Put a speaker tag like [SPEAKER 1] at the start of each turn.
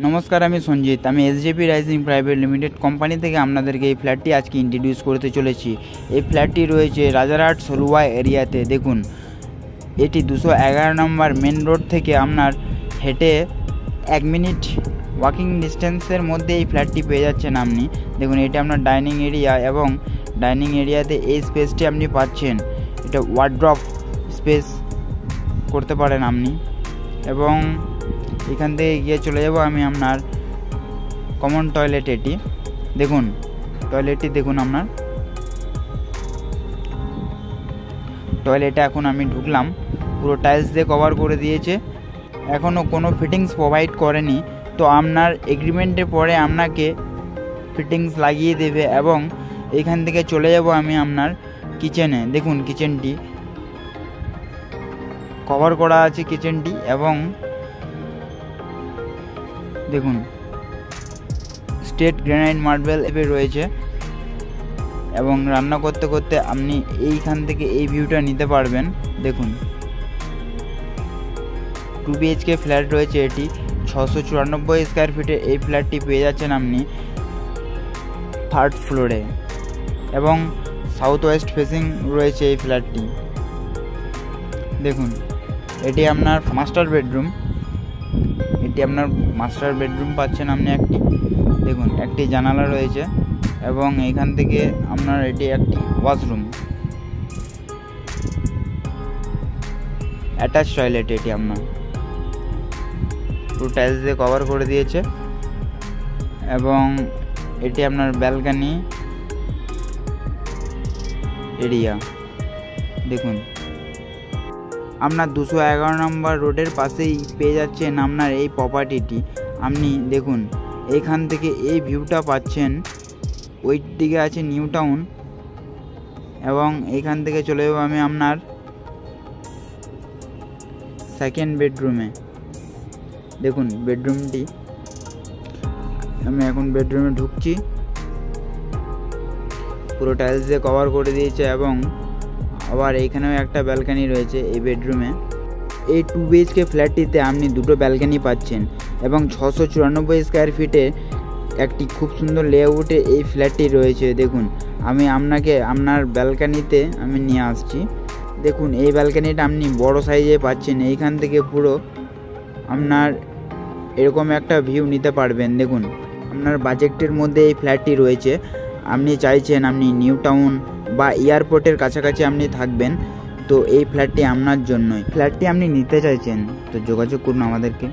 [SPEAKER 1] নমস্কার, আমি সঞ্জিত। আমি এসজেপি রাইজিং প্রাইভেট লিমিটেড কোম্পানি থেকে আপনাদেরকে এই ফ্ল্যাটটি আজকে ইন্ট্রোডিউস করতে চলেছি। এই ফ্ল্যাটটি রয়েছে রাজারহাট সলুয়া এরিয়াতে। দেখুন, এটি 211 নম্বর মেন রোড থেকে আপনার হেঁটে 1 মিনিট ওয়াকিং ডিস্টেন্সের মধ্যে এই ফ্ল্যাটটি পেয়ে যাচ্ছেন আপনি। দেখুন, এটা আপনার ডাইনিং এরিয়া এবং ডাইনিং এরিয়াতে এই স্পেসটি আপনি পাচ্ছেন। এটা ওয়ার্ড্রপ স্পেস করতে পারেন আপনি। এবং এখান থেকে গিয়ে চলে যাব আমি আপনার কমন টয়লেট। এটি দেখুন, টয়লেটটি দেখুন, আপনার টয়লেটে এখন আমি ঢুকলাম। পুরো টাইলস দিয়ে কভার করে দিয়েছে, এখনও কোনো ফিটিংস প্রোভাইড করেনি। তো আপনার এগ্রিমেন্টের পরে আপনাকে ফিটিংস লাগিয়ে দেবে। এবং এখান থেকে চলে যাব আমি আপনার কিচেনে। দেখুন, কিচেনটি কভার করা আছে কিচেনটি। এবং দেখুন, স্টেট গ্রানাইট মার্বেল এভাবে রয়েছে। এবং রান্না করতে করতে আপনি এইখান থেকে এই ভিউটা নিতে পারবেন। দেখুন, 2 BHK ফ্ল্যাট রয়েছে। এটি 694 স্কোয়ার ফিটে এই ফ্ল্যাটটি পেয়ে যাচ্ছেন আপনি 3rd ফ্লোরে। এবং সাউথ ওয়েস্ট ফেসিং রয়েছে এই ফ্ল্যাটটি। দেখুন, এটি আপনার মাস্টার বেডরুম। এটি আপনার মাস্টার বেডরুম পাচ্ছেন আপনি একটি। দেখুন, একটি জানালা রয়েছে এবং এখান থেকে আপনার এটি একটি ওয়াশরুম, অ্যাটাচ টয়লেট। এটি আপনার পুরো টাইলস দিয়ে কভার করে দিয়েছে। এবং এটি আপনার ব্যালকনি এরিয়া। দেখুন, আপনার 211 নম্বর রোডের পাশেই পেয়ে যাচ্ছেন আপনার এই প্রপার্টিটি। আপনি দেখুন, এইখান থেকে এই ভিউটা পাচ্ছেন। ওই দিকে আছে নিউ টাউন। এবং এইখান থেকে চলে যাব আমি আপনার 2nd বেডরুমে। দেখুন, বেডরুমটি আমি এখন বেডরুমে ঢুকছি। পুরো টাইলস দিয়ে কভার করে দিয়েছে। এবং আবার এইখানেও একটা ব্যালকনি রয়েছে এই বেডরুমে। এই 2 BHK ফ্ল্যাটটিতে আপনি 2টো ব্যালকনি পাচ্ছেন। এবং 694 স্কোয়ার ফিটে একটি খুব সুন্দর লেআউটে এই ফ্ল্যাটটি রয়েছে। দেখুন, আমি আপনাকে আপনার ব্যালকনিতে আমি নিয়ে আসছি। দেখুন, এই ব্যালকনিটা আপনি বড় সাইজে পাচ্ছেন। এইখান থেকে পুরো আপনার এরকম একটা ভিউ নিতে পারবেন। দেখুন, আপনার বাজেটের মধ্যে এই ফ্ল্যাটটি রয়েছে। আপনি চাইছেন আপনি নিউ টাউন বা এয়ারপোর্টের কাছাকাছি আপনি থাকবেন, তো এই ফ্ল্যাটটি আপনার জন্যই। ফ্ল্যাটটি আপনি নিতে চাইছেন তো যোগাযোগ করুন আমাদেরকে।